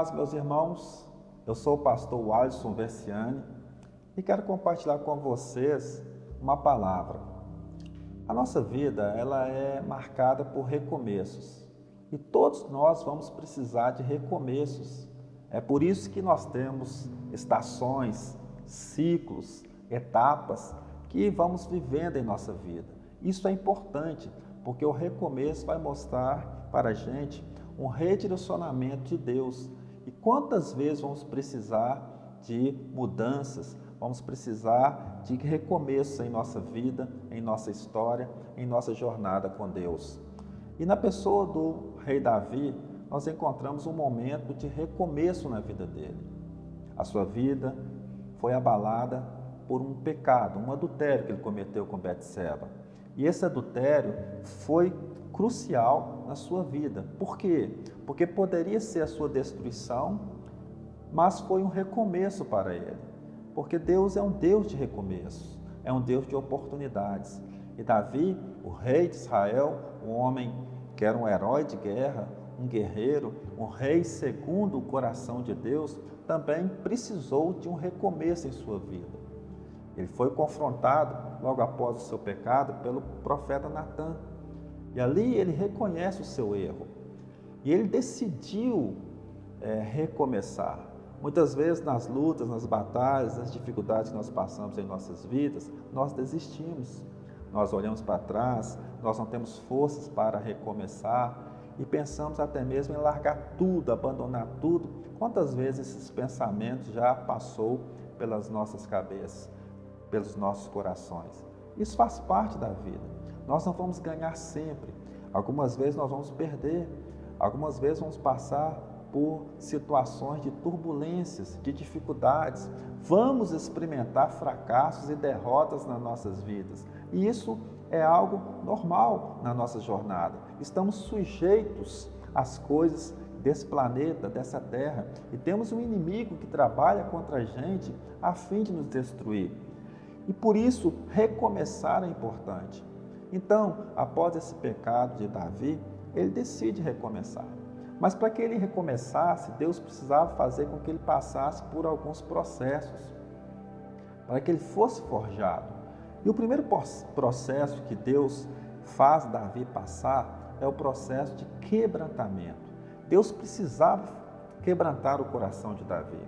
paz, meus irmãos. Eu sou o pastor Alisson Versiani e quero compartilhar com vocês uma palavra. A nossa vida, ela é marcada por recomeços e todos nós vamos precisar de recomeços. É por isso que nós temos estações, ciclos, etapas que vamos vivendo em nossa vida. Isso é importante porque o recomeço vai mostrar para a gente um redirecionamento de Deus. E quantas vezes vamos precisar de mudanças, vamos precisar de recomeços em nossa vida, em nossa história, em nossa jornada com Deus. E na pessoa do rei Davi, nós encontramos um momento de recomeço na vida dele. A sua vida foi abalada por um pecado, um adultério que ele cometeu com Betseba. E esse adultério foi crucial na sua vida. Por quê? Porque poderia ser a sua destruição, mas foi um recomeço para ele. Porque Deus é um Deus de recomeços, é um Deus de oportunidades. E Davi, o rei de Israel, um homem que era um herói de guerra, um guerreiro, um rei segundo o coração de Deus, também precisou de um recomeço em sua vida. Ele foi confrontado logo após o seu pecado pelo profeta Natã. E ali ele reconhece o seu erro. E ele decidiu recomeçar. Muitas vezes nas lutas, nas batalhas, nas dificuldades que nós passamos em nossas vidas, nós desistimos. Nós olhamos para trás, nós não temos forças para recomeçar e pensamos até mesmo em largar tudo, abandonar tudo. Quantas vezes esses pensamentos já passou pelas nossas cabeças, pelos nossos corações? Isso faz parte da vida. Nós não vamos ganhar sempre. Algumas vezes nós vamos perder. Algumas vezes vamos passar por situações de turbulências, de dificuldades. Vamos experimentar fracassos e derrotas nas nossas vidas. E isso é algo normal na nossa jornada. Estamos sujeitos às coisas desse planeta, dessa terra. E temos um inimigo que trabalha contra a gente a fim de nos destruir. E por isso, recomeçar é importante. Então, após esse pecado de Davi, ele decide recomeçar. Mas para que ele recomeçasse, Deus precisava fazer com que ele passasse por alguns processos, para que ele fosse forjado. E o primeiro processo que Deus faz Davi passar é o processo de quebrantamento. Deus precisava quebrantar o coração de Davi.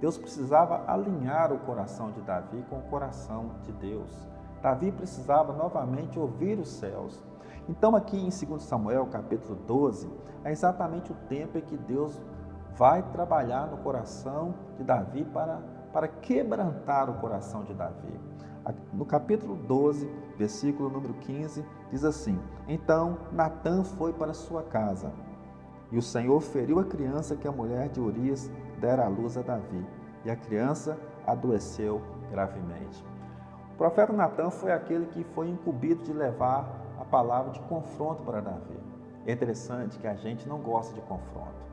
Deus precisava alinhar o coração de Davi com o coração de Deus. Davi precisava novamente ouvir os céus. Então aqui em 2 Samuel, capítulo 12, é exatamente o tempo em que Deus vai trabalhar no coração de Davi para quebrantar o coração de Davi. No capítulo 12, versículo número 15, diz assim: Então Natã foi para sua casa, e o Senhor feriu a criança que a mulher de Urias dera à luz a Davi, e a criança adoeceu gravemente. O profeta Natã foi aquele que foi incumbido de levar a palavra de confronto para Davi. É interessante que a gente não gosta de confronto.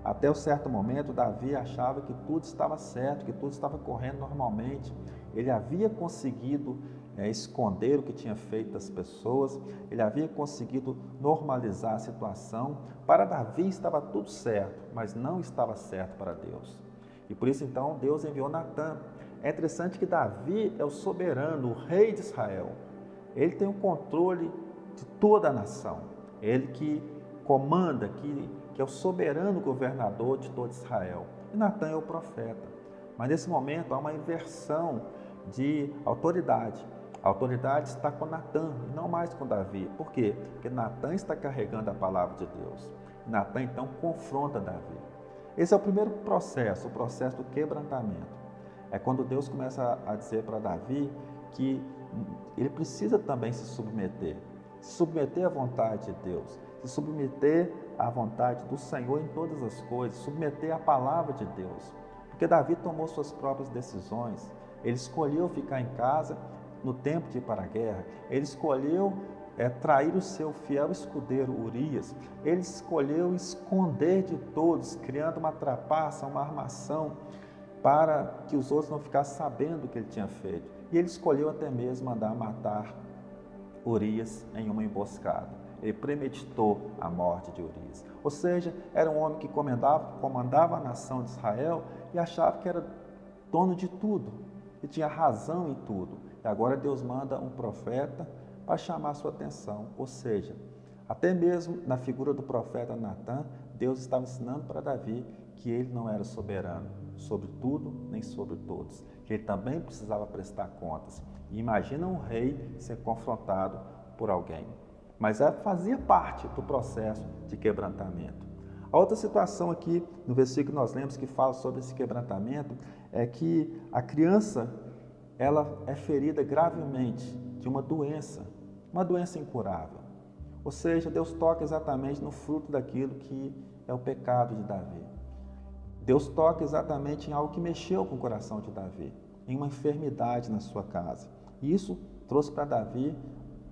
Até um certo momento, Davi achava que tudo estava certo, que tudo estava correndo normalmente. Ele havia conseguido esconder o que tinha feito das pessoas, ele havia conseguido normalizar a situação. Para Davi estava tudo certo, mas não estava certo para Deus. E por isso então Deus enviou Natã. É interessante que Davi é o soberano, o rei de Israel. Ele tem o controle de toda a nação. Ele que comanda, que é o soberano governador de todo Israel. E Natã é o profeta. Mas nesse momento há uma inversão de autoridade. A autoridade está com Natã e não mais com Davi. Por quê? Porque Natã está carregando a palavra de Deus. Natã então confronta Davi. Esse é o primeiro processo, o processo do quebrantamento. É quando Deus começa a dizer para Davi que ele precisa também se submeter à vontade de Deus, se submeter à vontade do Senhor em todas as coisas, submeter à palavra de Deus. Porque Davi tomou suas próprias decisões, ele escolheu ficar em casa no tempo de ir para a guerra, ele escolheu trair o seu fiel escudeiro Urias, ele escolheu esconder de todos, criando uma trapaça, uma armação, para que os outros não ficassem sabendo o que ele tinha feito. E ele escolheu até mesmo mandar matar Urias em uma emboscada. ele premeditou a morte de Urias. Ou seja, era um homem que comandava a nação de Israel e achava que era dono de tudo, e tinha razão em tudo. E agora Deus manda um profeta para chamar a sua atenção. Ou seja, até mesmo na figura do profeta Natã, Deus estava ensinando para Davi que ele não era soberano sobre tudo nem sobre todos, que ele também precisava prestar contas. E imagina um rei ser confrontado por alguém. Mas fazia parte do processo de quebrantamento. A outra situação aqui, no versículo que nós lemos, que fala sobre esse quebrantamento, é que a criança, ela é ferida gravemente de uma doença incurável. Ou seja, Deus toca exatamente no fruto daquilo que é o pecado de Davi. Deus toca exatamente em algo que mexeu com o coração de Davi, em uma enfermidade na sua casa. E isso trouxe para Davi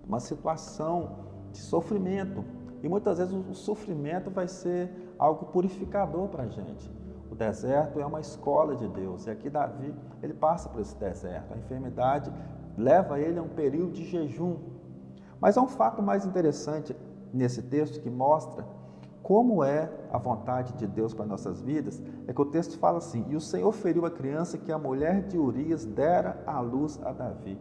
uma situação de sofrimento. E muitas vezes o sofrimento vai ser algo purificador para a gente. O deserto é uma escola de Deus. E aqui Davi, ele passa por esse deserto. A enfermidade leva ele a um período de jejum. Mas há um fato mais interessante nesse texto que mostra como é a vontade de Deus para nossas vidas, é que o texto fala assim: e o Senhor feriu a criança que a mulher de Urias dera à luz a Davi.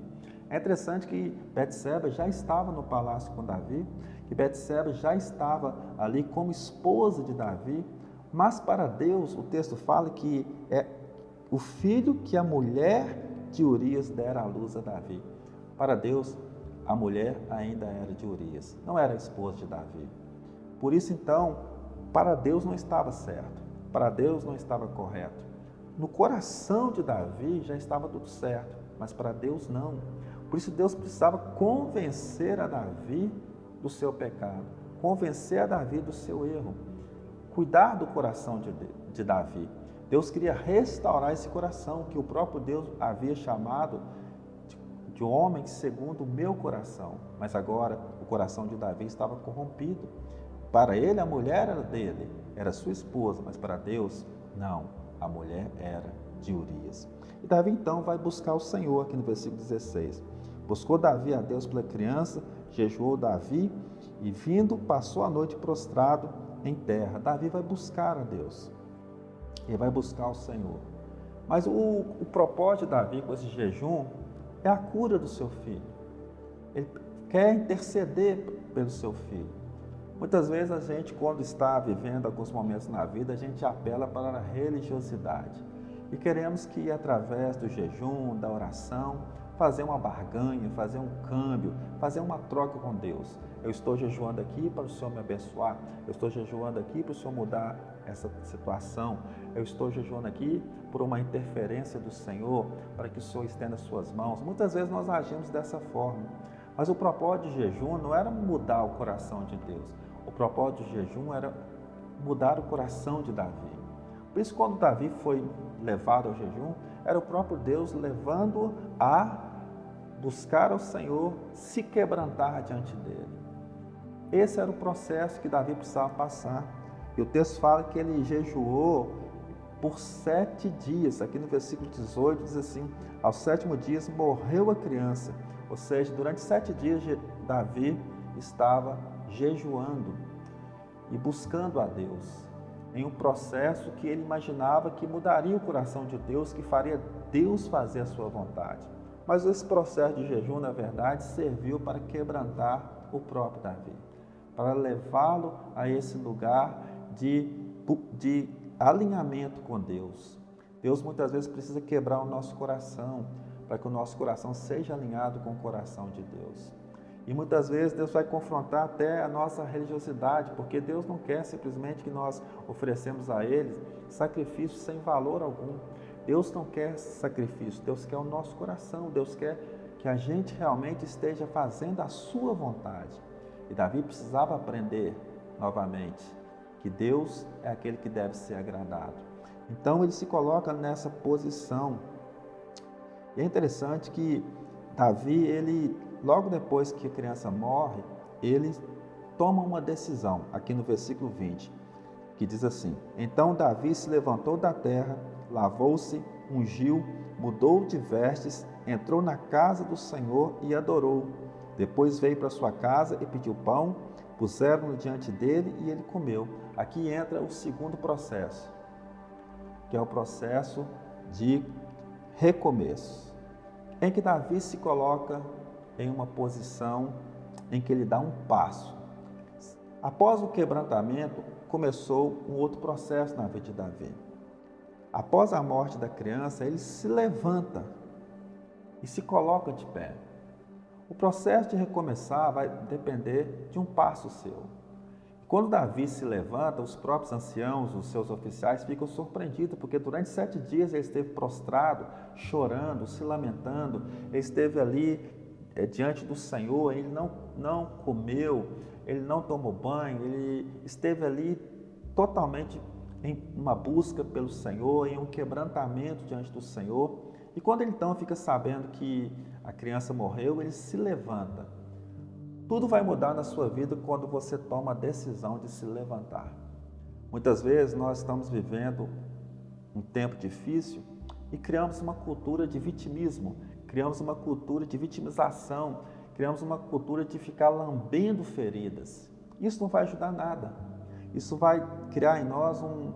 É interessante que Betseba já estava no palácio com Davi, que Betseba já estava ali como esposa de Davi, mas para Deus o texto fala que é o filho que a mulher de Urias dera à luz a Davi. Para Deus, a mulher ainda era de Urias, não era a esposa de Davi. Por isso, então, para Deus não estava certo, para Deus não estava correto. No coração de Davi já estava tudo certo, mas para Deus não. Por isso, Deus precisava convencer a Davi do seu pecado, convencer a Davi do seu erro, cuidar do coração de Davi. Deus queria restaurar esse coração que o próprio Deus havia chamado de homem segundo o meu coração. Mas agora o coração de Davi estava corrompido. Para ele, a mulher era dele, era sua esposa, mas para Deus, não, a mulher era de Urias. E Davi então vai buscar o Senhor, aqui no versículo 16. Buscou Davi a Deus pela criança, jejuou Davi e vindo, passou a noite prostrado em terra. Davi vai buscar a Deus, ele vai buscar o Senhor. Mas o propósito de Davi com esse jejum é a cura do seu filho. Ele quer interceder pelo seu filho. Muitas vezes a gente, quando está vivendo alguns momentos na vida, a gente apela para a religiosidade. E queremos que, através do jejum, da oração, fazer uma barganha, fazer um câmbio, fazer uma troca com Deus. Eu estou jejuando aqui para o Senhor me abençoar. Eu estou jejuando aqui para o Senhor mudar essa situação. Eu estou jejuando aqui por uma interferência do Senhor, para que o Senhor estenda as suas mãos. Muitas vezes nós agimos dessa forma. Mas o propósito de jejum não era mudar o coração de Deus. O propósito de jejum era mudar o coração de Davi. Por isso, quando Davi foi levado ao jejum, era o próprio Deus levando-o a buscar ao Senhor, se quebrantar diante dele. Esse era o processo que Davi precisava passar. E o texto fala que ele jejuou por 7 dias. Aqui no versículo 18 diz assim: ao 7º dia morreu a criança. Ou seja, durante 7 dias Davi estava jejuando e buscando a Deus, em um processo que ele imaginava que mudaria o coração de Deus, que faria Deus fazer a sua vontade. Mas esse processo de jejum, na verdade, serviu para quebrantar o próprio Davi, para levá-lo a esse lugar de alinhamento com Deus. Deus muitas vezes precisa quebrar o nosso coração, para que o nosso coração seja alinhado com o coração de Deus. E muitas vezes Deus vai confrontar até a nossa religiosidade, porque Deus não quer simplesmente que nós oferecemos a Ele sacrifício sem valor algum. Deus não quer sacrifício, Deus quer o nosso coração, Deus quer que a gente realmente esteja fazendo a sua vontade. E Davi precisava aprender novamente que Deus é aquele que deve ser agradado. Então ele se coloca nessa posição. E é interessante que Davi, ele logo depois que a criança morre, ele toma uma decisão, aqui no versículo 20, que diz assim: então Davi se levantou da terra, lavou-se, ungiu, mudou de vestes, entrou na casa do Senhor e adorou. Depois veio para sua casa e pediu pão, Puseram-no diante dele e ele comeu. Aqui entra o segundo processo, que é o processo de recomeço, em que Davi se coloca em uma posição em que ele dá um passo. Após o quebrantamento, começou um outro processo na vida de Davi. Após a morte da criança, ele se levanta e se coloca de pé. O processo de recomeçar vai depender de um passo seu. Quando Davi se levanta, os próprios anciãos, os seus oficiais, ficam surpreendidos, porque durante 7 dias ele esteve prostrado, chorando, se lamentando, ele esteve ali diante do Senhor, ele não comeu, ele não tomou banho, ele esteve ali totalmente em uma busca pelo Senhor, em um quebrantamento diante do Senhor. E quando ele então fica sabendo que a criança morreu, ele se levanta. Tudo vai mudar na sua vida quando você toma a decisão de se levantar. Muitas vezes nós estamos vivendo um tempo difícil e criamos uma cultura de vitimismo, criamos uma cultura de vitimização, criamos uma cultura de ficar lambendo feridas. Isso não vai ajudar nada. Isso vai criar em nós um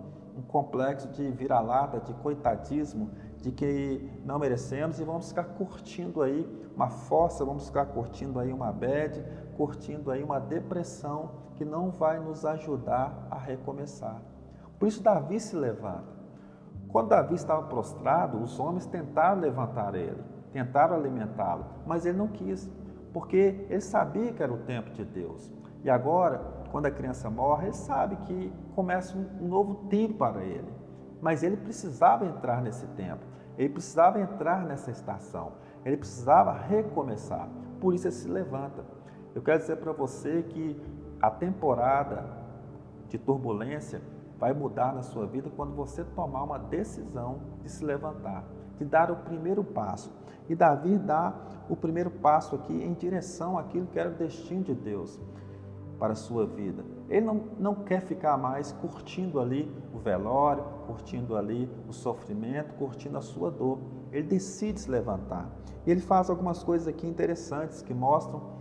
complexo de vira-lata, de coitadismo, de que não merecemos, e vamos ficar curtindo aí uma fossa, vamos ficar curtindo aí uma bad, curtindo aí uma depressão que não vai nos ajudar a recomeçar. Por isso Davi se levanta. Quando Davi estava prostrado, os homens tentaram levantar ele, tentaram alimentá-lo, mas ele não quis, porque ele sabia que era o tempo de Deus. E agora, quando a criança morre, ele sabe que começa um novo tempo para ele. Mas ele precisava entrar nesse tempo, ele precisava entrar nessa estação, ele precisava recomeçar. Por isso ele se levanta. Eu quero dizer para você que a temporada de turbulência vai mudar na sua vida quando você tomar uma decisão de se levantar, de dar o primeiro passo. E Davi dá o primeiro passo aqui em direção àquilo que era o destino de Deus para a sua vida. Ele não quer ficar mais curtindo ali o velório, curtindo ali o sofrimento, curtindo a sua dor. Ele decide se levantar. E ele faz algumas coisas aqui interessantes que mostram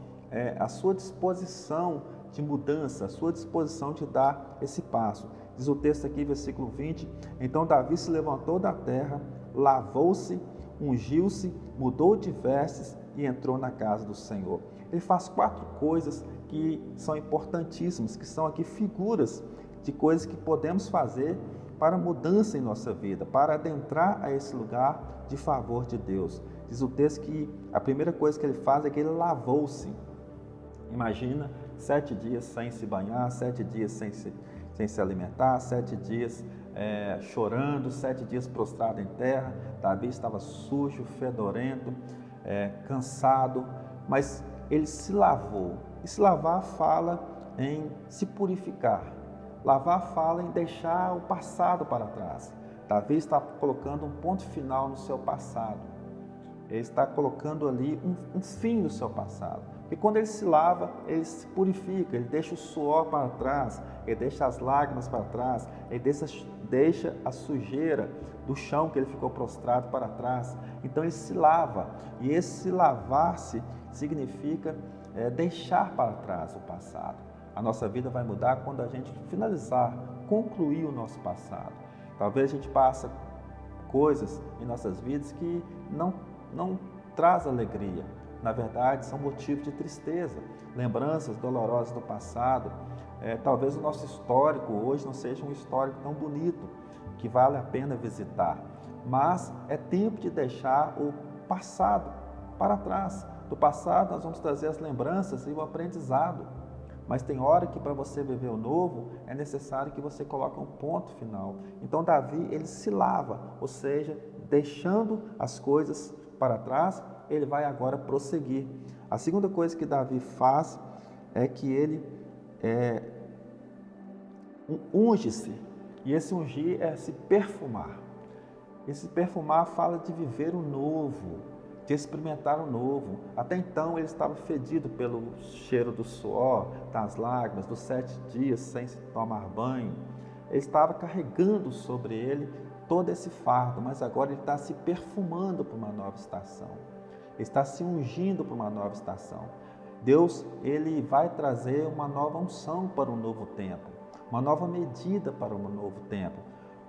a sua disposição de mudança, a sua disposição de dar esse passo. Diz o texto aqui, versículo 20, então Davi se levantou da terra, lavou-se, ungiu-se, mudou de vestes e entrou na casa do Senhor. Ele faz 4 coisas que são importantíssimas, que são aqui figuras de coisas que podemos fazer para mudança em nossa vida, para adentrar a esse lugar de favor de Deus. Diz o texto que a primeira coisa que ele faz é que ele lavou-se. Imagina 7 dias sem se banhar, 7 dias sem se alimentar, 7 dias chorando, 7 dias prostrado em terra. Davi estava sujo, fedorento, cansado, mas ele se lavou. E se lavar fala em se purificar. Lavar fala em deixar o passado para trás. Davi está colocando um ponto final no seu passado. Ele está colocando ali um fim no seu passado. E quando ele se lava, ele se purifica, ele deixa o suor para trás, ele deixa as lágrimas para trás, ele deixa a sujeira do chão que ele ficou prostrado para trás. Então ele se lava, e esse lavar-se significa deixar para trás o passado. A nossa vida vai mudar quando a gente finalizar, concluir o nosso passado. Talvez a gente passe coisas em nossas vidas que não traz alegria. Na verdade, são motivos de tristeza, lembranças dolorosas do passado. Talvez o nosso histórico hoje não seja um histórico tão bonito, que vale a pena visitar. Mas é tempo de deixar o passado para trás. Do passado nós vamos trazer as lembranças e o aprendizado. Mas tem hora que para você viver o novo, é necessário que você coloque um ponto final. Então Davi, ele se lava, ou seja, deixando as coisas para trás, ele vai agora prosseguir. A segunda coisa que Davi faz é que ele unge-se. E esse ungir é se perfumar. Esse perfumar fala de viver o novo, de experimentar o novo. Até então ele estava fedido pelo cheiro do suor, das lágrimas, dos 7 dias sem se tomar banho. Ele estava carregando sobre ele todo esse fardo, mas agora ele está se perfumando para uma nova estação. Ele está se ungindo para uma nova estação. Deus, ele vai trazer uma nova unção para um novo tempo, uma nova medida para um novo tempo,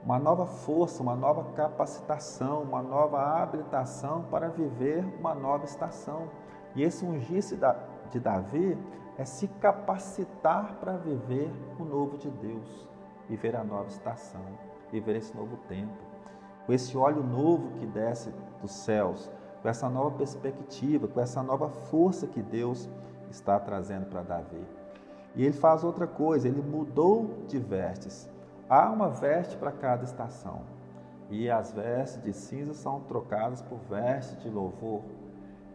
uma nova força, uma nova capacitação, uma nova habilitação para viver uma nova estação. E esse ungir-se de Davi é se capacitar para viver o novo de Deus, viver a nova estação, viver esse novo tempo. Com esse óleo novo que desce dos céus, com essa nova perspectiva, com essa nova força que Deus está trazendo para Davi. E ele faz outra coisa, ele mudou de vestes. Há uma veste para cada estação, e as vestes de cinza são trocadas por vestes de louvor,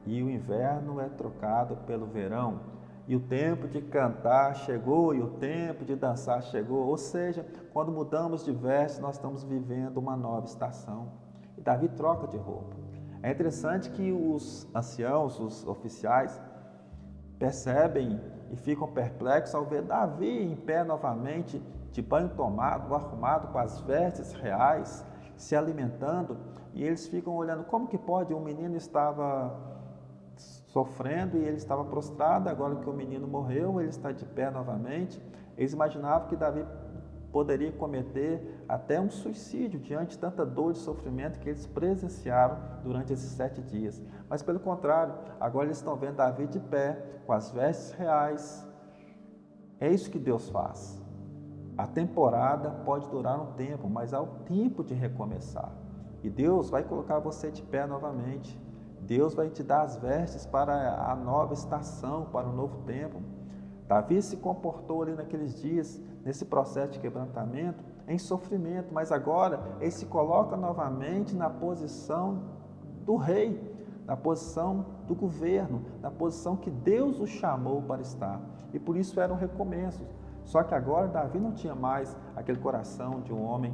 e o inverno é trocado pelo verão, e o tempo de cantar chegou, e o tempo de dançar chegou. Ou seja, quando mudamos de vestes, nós estamos vivendo uma nova estação. E Davi troca de roupa. É interessante que os anciãos, os oficiais, percebem e ficam perplexos ao ver Davi em pé novamente, de banho tomado, arrumado com as vestes reais, se alimentando, e eles ficam olhando, como que pode? O menino estava sofrendo e ele estava prostrado, agora que o menino morreu, ele está de pé novamente. Eles imaginavam que Davi poderia cometer até um suicídio diante de tanta dor e sofrimento que eles presenciaram durante esses 7 dias. Mas pelo contrário, agora eles estão vendo Davi de pé, com as vestes reais. É isso que Deus faz. A temporada pode durar um tempo, mas há o tempo de recomeçar. E Deus vai colocar você de pé novamente. Deus vai te dar as vestes para a nova estação, para o novo tempo. Davi se comportou ali naqueles dias, nesse processo de quebrantamento, em sofrimento, mas agora ele se coloca novamente na posição do rei, na posição do governo, na posição que Deus o chamou para estar. E por isso eram recomeços. Só que agora Davi não tinha mais aquele coração de um homem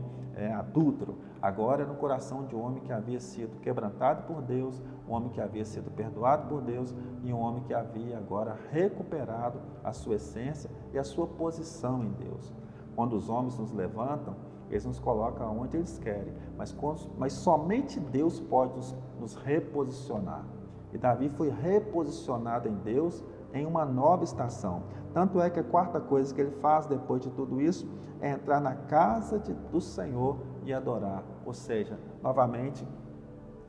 adúltero. Agora era um coração de um homem que havia sido quebrantado por Deus, um homem que havia sido perdoado por Deus e um homem que havia agora recuperado a sua essência e a sua posição em Deus. Quando os homens nos levantam, eles nos colocam onde eles querem, mas somente Deus pode nos reposicionar. E Davi foi reposicionado em Deus em uma nova estação. Tanto é que a quarta coisa que ele faz depois de tudo isso é entrar na casa do Senhor e adorar. Ou seja, novamente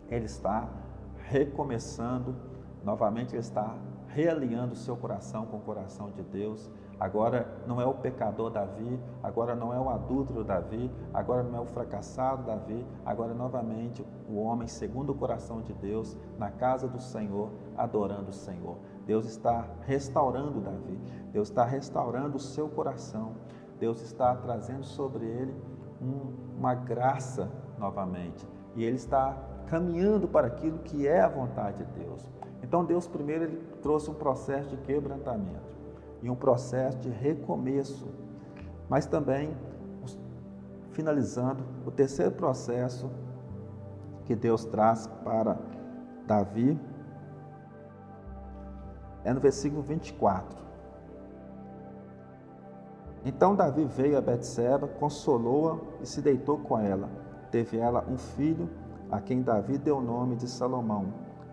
ele está recomeçando, novamente ele está realinhando o seu coração com o coração de Deus. Agora não é o pecador Davi, agora não é o adúltero Davi, agora não é o fracassado Davi, agora novamente o homem segundo o coração de Deus, na casa do Senhor, adorando o Senhor. Deus está restaurando Davi, Deus está restaurando o seu coração, Deus está trazendo sobre ele uma graça novamente, e ele está caminhando para aquilo que é a vontade de Deus. Então Deus primeiro ele trouxe um processo de quebrantamento e um processo de recomeço, mas também, finalizando, o terceiro processo que Deus traz para Davi é no versículo 24. Então Davi veio a Betseba, consolou-a e se deitou com ela. Teve ela um filho, a quem Davi deu o nome de Salomão,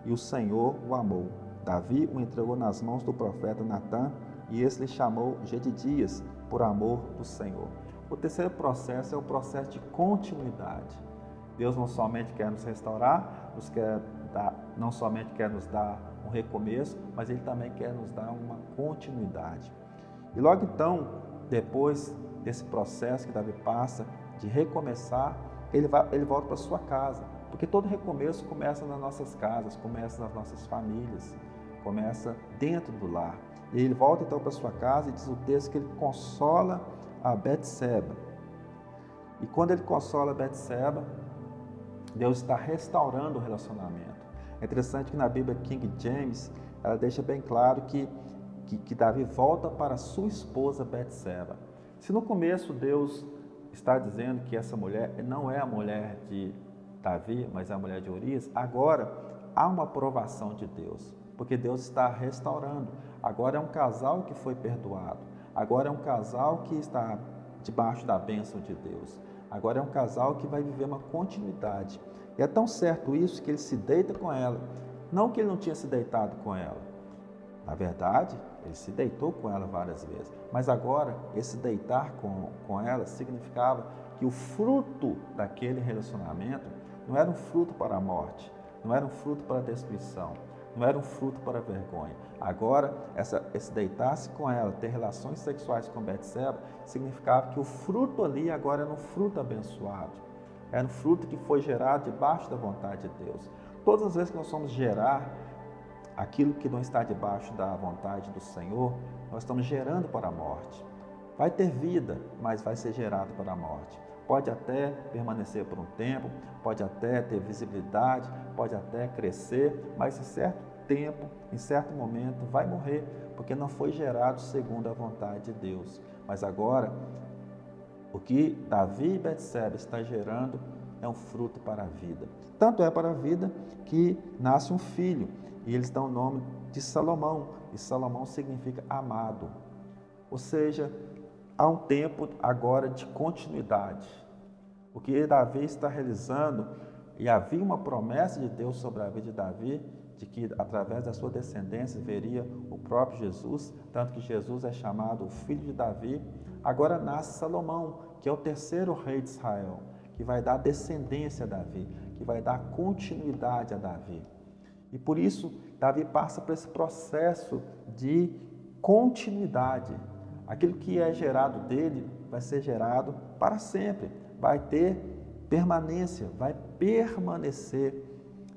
e o Senhor o amou. Davi o entregou nas mãos do profeta Natã, e esse lhe chamou Jedidias, por amor do Senhor. O terceiro processo é o processo de continuidade. Deus não somente quer nos restaurar, não somente quer nos dar um recomeço, mas Ele também quer nos dar uma continuidade. E logo então, depois desse processo que Davi passa de recomeçar, ele volta para sua casa, porque todo recomeço começa nas nossas casas, começa nas nossas famílias, começa dentro do lar. E ele volta então para sua casa e diz o texto que ele consola a Betseba. E quando ele consola a Betseba, Deus está restaurando o relacionamento. É interessante que na Bíblia King James, ela deixa bem claro que Davi volta para sua esposa Betseba. Se no começo Deus está dizendo que essa mulher não é a mulher de Davi, mas é a mulher de Urias, agora há uma aprovação de Deus, porque Deus está restaurando. Agora é um casal que foi perdoado, agora é um casal que está debaixo da bênção de Deus, agora é um casal que vai viver uma continuidade. E é tão certo isso que ele se deita com ela, não que ele não tinha se deitado com ela. Na verdade, ele se deitou com ela várias vezes. Mas agora, esse deitar com ela significava que o fruto daquele relacionamento não era um fruto para a morte, não era um fruto para a destruição, não era um fruto para a vergonha. Agora, esse deitar-se com ela, ter relações sexuais com Betseba, significava que o fruto ali agora era um fruto abençoado. Era um fruto que foi gerado debaixo da vontade de Deus. Todas as vezes que nós vamos gerar aquilo que não está debaixo da vontade do Senhor, nós estamos gerando para a morte. Vai ter vida, mas vai ser gerado para a morte. Pode até permanecer por um tempo, pode até ter visibilidade, pode até crescer, mas em certo tempo, em certo momento, vai morrer, porque não foi gerado segundo a vontade de Deus. Mas agora, o que Davi e Betseba está gerando é um fruto para a vida. Tanto é para a vida que nasce um filho, e eles dão o nome de Salomão, e Salomão significa amado. Ou seja, há um tempo agora de continuidade. O que Davi está realizando, e havia uma promessa de Deus sobre a vida de Davi, de que através da sua descendência veria o próprio Jesus, tanto que Jesus é chamado o filho de Davi. Agora nasce Salomão, que é o terceiro rei de Israel, que vai dar descendência a Davi, que vai dar continuidade a Davi. E por isso, Davi passa por esse processo de continuidade. Aquilo que é gerado dele vai ser gerado para sempre, vai ter permanência, vai permanecer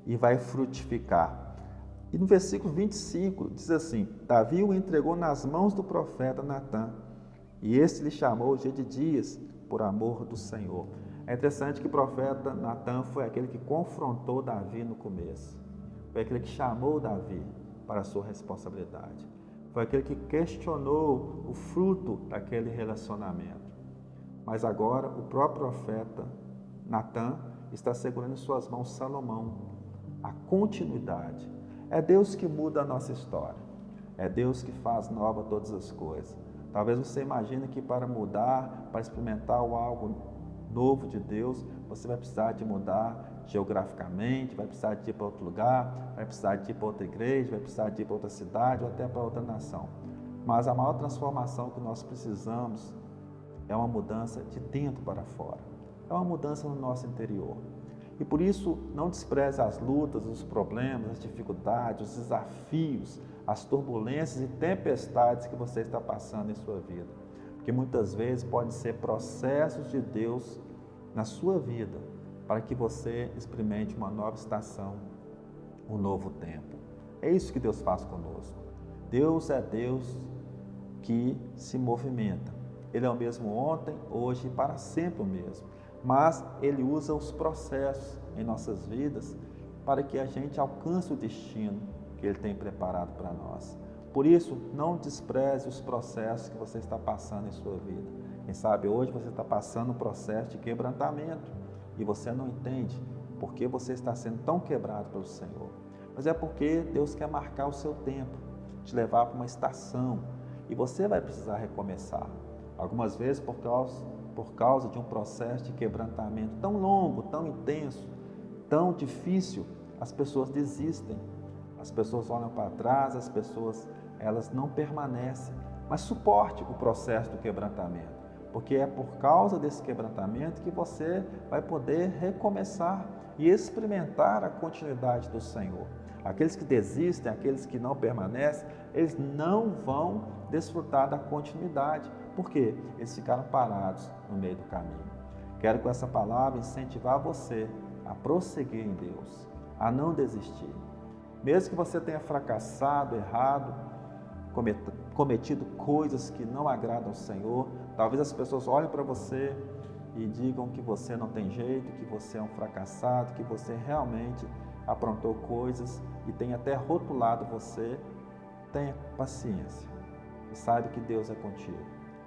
e vai frutificar. E no versículo 25 diz assim: Davi o entregou nas mãos do profeta Natã, e este lhe chamou Jedidias, por amor do Senhor. É interessante que o profeta Natã foi aquele que confrontou Davi no começo. Foi aquele que chamou Davi para a sua responsabilidade. Foi aquele que questionou o fruto daquele relacionamento. Mas agora o próprio profeta Natã está segurando em suas mãos Salomão, a continuidade. É Deus que muda a nossa história. É Deus que faz nova todas as coisas. Talvez você imagine que para mudar, para experimentar algo novo de Deus, você vai precisar de mudar geograficamente, vai precisar de ir para outro lugar, vai precisar de ir para outra igreja, vai precisar de ir para outra cidade ou até para outra nação. Mas a maior transformação que nós precisamos é uma mudança de dentro para fora. É uma mudança no nosso interior. E por isso, não despreze as lutas, os problemas, as dificuldades, os desafios, as turbulências e tempestades que você está passando em sua vida. Porque muitas vezes podem ser processos de Deus na sua vida, para que você experimente uma nova estação, um novo tempo. É isso que Deus faz conosco. Deus é Deus que se movimenta. Ele é o mesmo ontem, hoje e para sempre o mesmo. Mas Ele usa os processos em nossas vidas para que a gente alcance o destino que Ele tem preparado para nós. Por isso, não despreze os processos que você está passando em sua vida. Quem sabe hoje você está passando um processo de quebrantamento e você não entende por que você está sendo tão quebrado pelo Senhor. Mas é porque Deus quer marcar o seu tempo, te levar para uma estação e você vai precisar recomeçar. Algumas vezes por causa de um processo de quebrantamento tão longo, tão intenso, tão difícil, as pessoas desistem. As pessoas olham para trás, as pessoas elas não permanecem. Mas suporte o processo do quebrantamento, porque é por causa desse quebrantamento que você vai poder recomeçar e experimentar a continuidade do Senhor. Aqueles que desistem, aqueles que não permanecem, eles não vão desfrutar da continuidade. Por quê? Eles ficaram parados no meio do caminho. Quero com essa palavra incentivar você a prosseguir em Deus, a não desistir. Mesmo que você tenha fracassado, errado, cometido coisas que não agradam ao Senhor, talvez as pessoas olhem para você e digam que você não tem jeito, que você é um fracassado, que você realmente aprontou coisas e tem até rotulado você. Tenha paciência e saiba que Deus é contigo,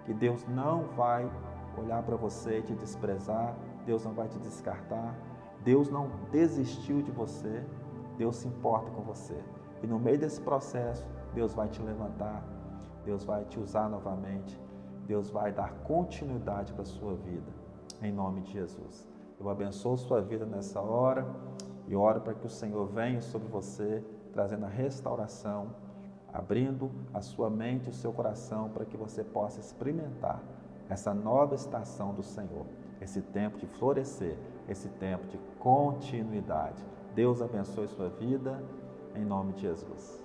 que Deus não vai olhar para você e te desprezar, Deus não vai te descartar, Deus não desistiu de você, Deus se importa com você. E no meio desse processo, Deus vai te levantar, Deus vai te usar novamente, Deus vai dar continuidade para a sua vida, em nome de Jesus. Eu abençoo sua vida nessa hora e oro para que o Senhor venha sobre você, trazendo a restauração abrindo a sua mente e o seu coração para que você possa experimentar essa nova estação do Senhor, esse tempo de florescer, esse tempo de continuidade. Deus abençoe sua vida, em nome de Jesus.